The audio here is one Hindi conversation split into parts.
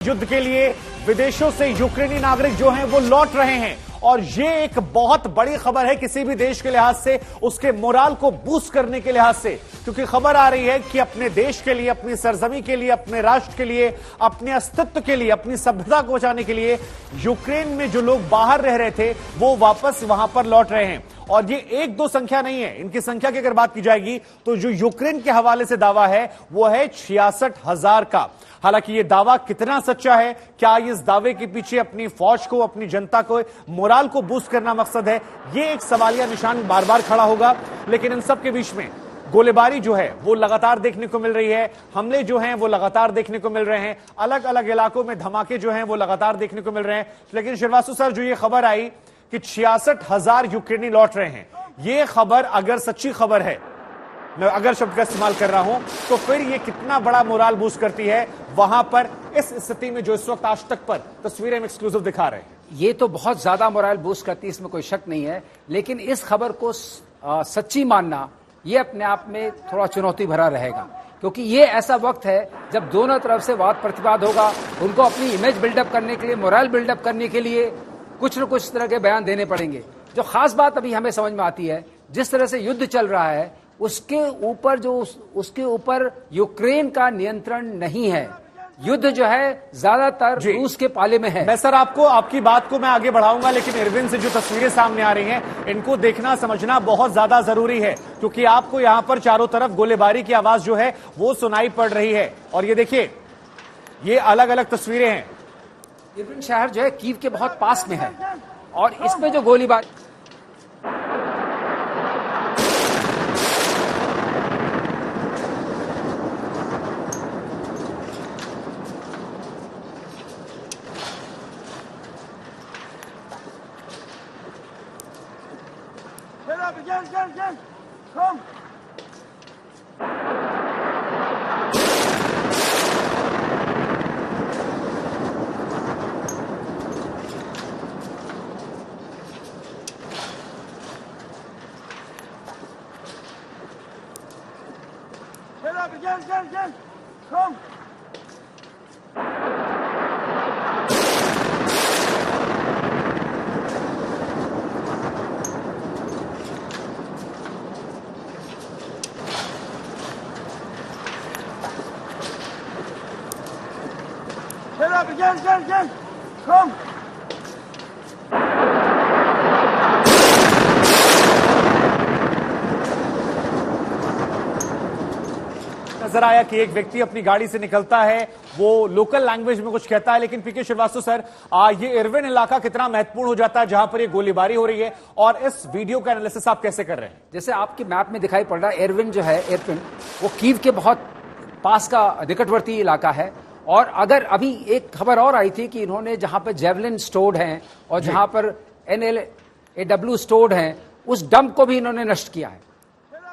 युद्ध के लिए विदेशों से यूक्रेनी नागरिक जो हैं वो लौट रहे हैं और ये एक बहुत बड़ी खबर है किसी भी देश के लिहाज से, उसके मोराल को बूस्ट करने के लिहाज से, क्योंकि खबर आ रही है कि अपने देश के लिए, अपनी सरजमी के लिए, अपने राष्ट्र के लिए, अपने अस्तित्व के लिए, अपनी सभ्यता को बचाने के लिए यूक्रेन में जो लोग बाहर रह रहे थे वो वापस वहां पर लौट रहे हैं। और ये एक दो संख्या नहीं है, इनकी संख्या की अगर बात की जाएगी तो जो यूक्रेन के हवाले से दावा है वो है 66,000 का। हालांकि ये दावा कितना सच्चा है, क्या इस दावे के पीछे अपनी फौज को, अपनी जनता को, मोराल को बूस्ट करना मकसद है, ये एक सवालिया निशान बार बार खड़ा होगा। लेकिन इन सब के बीच में गोलीबारी जो है वो लगातार देखने को मिल रही है, हमले जो हैं वो लगातार देखने को मिल रहे हैं, अलग अलग इलाकों में धमाके जो हैं वो लगातार देखने को मिल रहे हैं। लेकिन श्रीवास्तव सर, जो ये खबर आई कि 66,000 यूक्रेनी लौट रहे हैं, ये खबर अगर सच्ची खबर है, मैं अगर शब्द का इस्तेमाल कर रहा हूं, तो फिर ये कितना बड़ा मोराल बूस्ट करती है वहां पर इस स्थिति में जो इस वक्त आज तक पर तस्वीरें हम एक्सक्लूसिव दिखा रहे हैं। ये तो बहुत ज्यादा मोराल बूस्ट करती है, इसमें कोई शक नहीं है। लेकिन इस खबर को सच्ची मानना ये अपने आप में थोड़ा चुनौती भरा रहेगा, क्योंकि ये ऐसा वक्त है जब दोनों तरफ से वाद प्रतिवाद होगा। उनको अपनी इमेज बिल्डअप करने के लिए, मोरल बिल्डअप करने के लिए कुछ न कुछ तरह के बयान देने पड़ेंगे। जो खास बात अभी हमें समझ में आती है, जिस तरह से युद्ध चल रहा है उसके ऊपर यूक्रेन का नियंत्रण नहीं है। युद्ध जो है ज्यादातर रूस के पाले में है। मैं सर आपकी बात को मैं आगे बढ़ाऊंगा, लेकिन इरविन से जो तस्वीरें सामने आ रही हैं इनको देखना समझना बहुत ज्यादा जरूरी है, क्योंकि आपको यहां पर चारों तरफ गोलीबारी की आवाज जो है वो सुनाई पड़ रही है। और ये देखिए, ये अलग अलग तस्वीरें हैं। इरविन शहर जो है कीव के बहुत पास में है और इसमें जो गोलीबारी नजर आया कि एक व्यक्ति अपनी गाड़ी से निकलता है, वो लोकल लैंग्वेज में कुछ कहता है। लेकिन पीके श्रीवास्तव सर, ये इरविन इलाका कितना महत्वपूर्ण हो जाता है जहां पर ये गोलीबारी हो रही है, और इस वीडियो का एनालिसिस आप कैसे कर रहे हैं? जैसे आपके मैप में दिखाई पड़ रहा है, इरविन जो है, इरविन वो कीव के बहुत पास का निकटवर्ती इलाका है। और अगर अभी एक खबर और आई थी कि इन्होंने जहां पर जेवलिन स्टोर्ड हैं और जहां पर NLAW स्टोर्ड हैं, उस डंप को भी इन्होंने नष्ट किया है।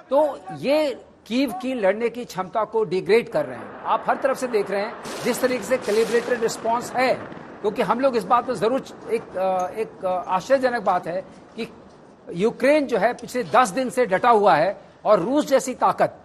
तो ये कीव की लड़ने की क्षमता को डिग्रेड कर रहे हैं। आप हर तरफ से देख रहे हैं जिस तरीके से कैलिब्रेटेड रिस्पांस है, क्योंकि हम लोग इस बात में जरूर एक आश्चर्यजनक बात है कि यूक्रेन जो है पिछले 10 दिन से डटा हुआ है और रूस जैसी ताकत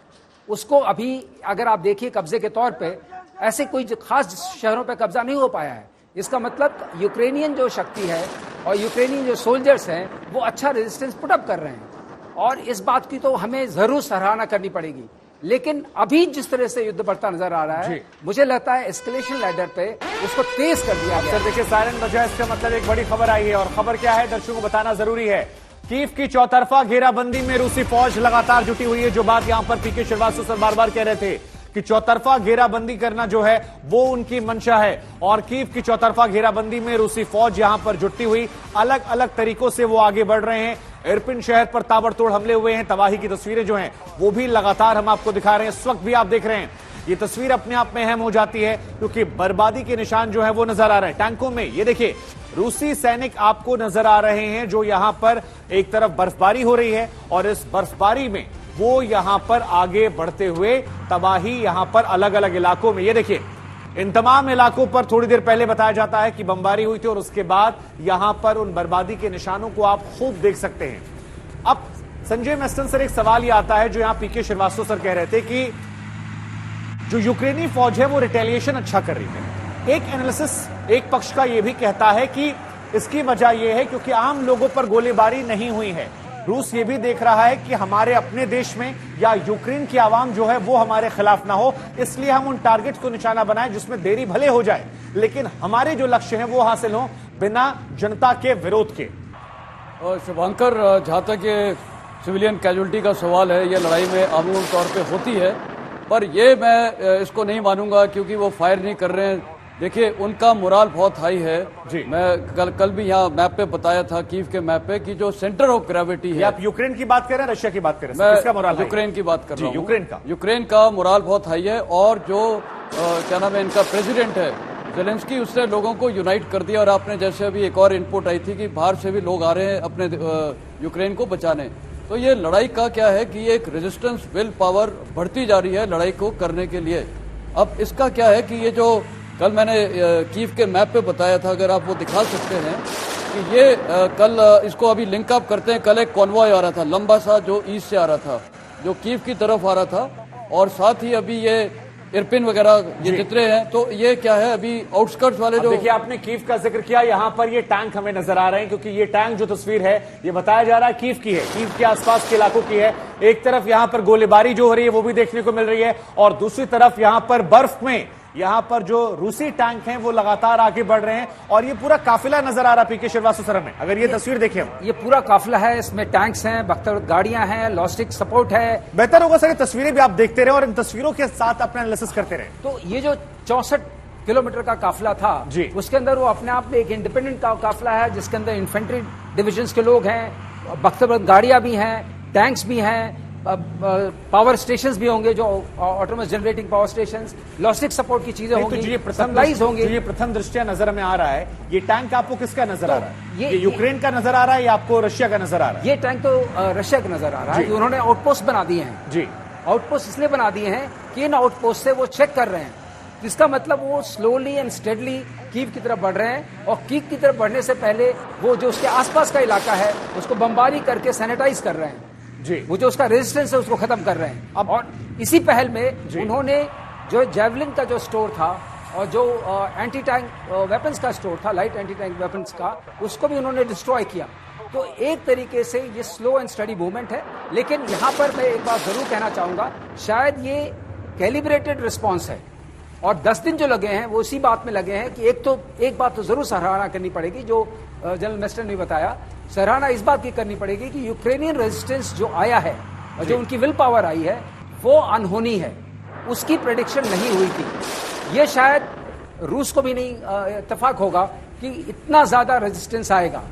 उसको अभी अगर आप देखिए कब्जे के तौर पे ऐसे कोई खास शहरों पे कब्जा नहीं हो पाया है। इसका मतलब यूक्रेनियन जो शक्ति है और यूक्रेनियन जो सोल्जर्स हैं वो अच्छा रेजिस्टेंस पुटअप कर रहे हैं, और इस बात की तो हमें जरूर सराहना करनी पड़ेगी। लेकिन अभी जिस तरह से युद्ध बढ़ता नजर आ रहा है, मुझे लगता है एस्केलेशन लैडर पे उसको तेज कर दिया गया। सर देखिए, सायरन बजा, इसका मतलब एक बड़ी खबर आई है, और खबर क्या है दर्शकों को बताना जरूरी है। कीव की चौतरफा घेराबंदी में रूसी फौज लगातार जुटी हुई है। जो बात यहां पर पीके श्रीवास्तव सर बार बार कह रहे थे कि चौतरफा घेराबंदी करना जो है वो उनकी मंशा है, और कीव की चौतरफा घेराबंदी में रूसी फौज यहां पर जुटी हुई, अलग अलग तरीकों से वो आगे बढ़ रहे हैं। इरपिन शहर पर ताबड़तोड़ हमले हुए हैं, तबाही की तस्वीरें जो हैं वो भी लगातार हम आपको दिखा रहे हैं। इस वक्त भी आप देख रहे हैं, ये तस्वीर अपने आप में अहम हो जाती है क्योंकि बर्बादी के निशान जो है वो नजर आ रहे हैं टैंकों में। ये देखिए, रूसी सैनिक आपको नजर आ रहे हैं जो यहां पर एक तरफ बर्फबारी हो रही है और इस बर्फबारी में वो यहां पर आगे बढ़ते हुए तबाही यहां पर अलग अलग इलाकों में। ये देखिए, इन तमाम इलाकों पर थोड़ी देर पहले बताया जाता है कि बमबारी हुई थी और उसके बाद यहां पर उन बर्बादी के निशानों को आप खूब देख सकते हैं। अब संजय मेस्टन सर, एक सवाल यह आता है जो यहां पीके श्रीवास्तव सर कह रहे थे कि जो यूक्रेनी फौज है वो रिटेलिएशन अच्छा कर रही है, एक एनालिसिस, एक पक्ष का यह भी कहता है कि इसकी वजह यह है क्योंकि आम लोगों पर गोलीबारी नहीं हुई है। रूस ये भी देख रहा है कि हमारे अपने देश में या यूक्रेन की आवाम जो है वो हमारे खिलाफ ना हो, इसलिए हम उन टारगेट को निशाना बनाएं जिसमें देरी भले हो जाए, लेकिन हमारे जो लक्ष्य हैं वो हासिल हो बिना जनता के विरोध के। शुभंकर, जहां तक ये सिविलियन कैजुअलिटी का सवाल है, ये लड़ाई में आमूल तौर पे होती है, पर ये मैं इसको नहीं मानूंगा क्योंकि वो फायर नहीं कर रहे हैं। देखिए, उनका मोराल बहुत हाई है जी। मैं कल भी यहाँ मैप पे बताया था, कीव के मैप पे, कि जो सेंटर ऑफ ग्रेविटी है। आप यूक्रेन की बात कर रहे हैं, रशिया की बात कर रहे हैं? किसका मोराल? यूक्रेन की बात कर रहा हूँ। यूक्रेन का मोराल बहुत हाई है। और जो क्या नाम है इनका प्रेसिडेंट है ज़ेलेंस्की, उसने लोगों को यूनाइट कर दिया। और आपने जैसे अभी एक और इनपुट आई थी कि बाहर से भी लोग आ रहे हैं अपने यूक्रेन को बचाने। तो ये लड़ाई का क्या है कि एक रेजिस्टेंस विल पावर बढ़ती जा रही है लड़ाई को करने के लिए। अब इसका क्या है कि ये जो कल मैंने कीव के मैप पे बताया था, अगर आप वो दिखा सकते हैं कि ये कल इसको अभी लिंक अप करते हैं। कल एक कॉन्वॉय आ रहा था लंबा सा, जो ईस्ट से आ रहा था, जो कीव की तरफ आ रहा था, और साथ ही अभी ये इरपिन वगैरह ये जितने हैं। तो ये क्या है, अभी आउटस्कर्ट्स वाले जो देखिए, आपने कीव का जिक्र किया, यहां पर ये टैंक हमें नजर आ रहे हैं, क्योंकि ये टैंक जो तस्वीर है ये बताया जा रहा है कीव की है, कीव के आसपास के इलाकों की है। एक तरफ यहां पर गोलीबारी जो हो रही है वो भी देखने को मिल रही है, और दूसरी तरफ यहां पर बर्फ में यहां पर जो रूसी टैंक हैं वो लगातार आगे बढ़ रहे हैं, और ये पूरा काफिला नजर आ रहा है। पीके श्रीवास्तव सर में अगर ये तस्वीर देखें, ये पूरा काफिला है, इसमें टैंक्स हैं, बख्तर गाड़ियां हैं, लॉजिस्टिक सपोर्ट है। बेहतर होगा सर ये तस्वीरें भी आप देखते रहे और इन तस्वीरों के साथ अपना एनालिसिस करते रहे। तो ये जो 64 किलोमीटर का काफिला था जी, उसके अंदर वो अपने आप में एक इंडिपेंडेंट काफिला है, जिसके अंदर इन्फेंट्री डिविजन के लोग हैं, बख्तर गाड़ियां भी हैं, टैंक्स भी हैं, पावर स्टेशंस भी होंगे, जो autonomous generating power stations, logistic support की चीजें होंगी, सप्लाईज होंगे। ये प्रथम दृष्टया नजर में आ रहा है, ये टैंक आपको किसका नजर आ रहा है? ये यूक्रेन का नजर आ रहा है या आपको रशिया का नजर आ रहा है? ये टैंक तो रशिया का नजर आ रहा है। उन्होंने आउटपोस्ट बना दिए हैं जी। आउटपोस्ट इसलिए बना दिए हैं कि इन आउटपोस्ट से वो चेक कर रहे हैं। इसका मतलब वो स्लोली एंड स्टेडली कीव की तरफ बढ़ रहे हैं, और कीव की तरफ बढ़ने से पहले वो जो उसके आसपास का इलाका है उसको बमबारी करके सैनिटाइज कर रहे हैं जी। वो जो उसका रेजिस्टेंस है उसको खत्म कर रहे हैं। अब और इसी पहल में उन्होंने जो जेवलिन का जो स्टोर था और जो एंटी टैंक वेपन्स का स्टोर था, लाइट एंटी टैंक वेपन्स का, उसको भी उन्होंने डिस्ट्रॉय किया। तो एक तरीके से ये स्लो एंड स्टडी मूवमेंट है। लेकिन यहां पर मैं एक बात जरूर कहना चाहूंगा, शायद ये कैलिब्रेटेड रिस्पॉन्स है, और 10 दिन जो लगे हैं वो इसी बात में लगे हैं कि एक बात तो जरूर सराहना करनी पड़ेगी, जो जनरल मेस्टर ने बताया, सराहना इस बात की करनी पड़ेगी कि यूक्रेनियन रेजिस्टेंस जो आया है और जो उनकी विल पावर आई है वो अनहोनी है, उसकी प्रेडिक्शन नहीं हुई थी। ये शायद रूस को भी नहीं इत्तेफाक होगा कि इतना ज्यादा रेजिस्टेंस आएगा।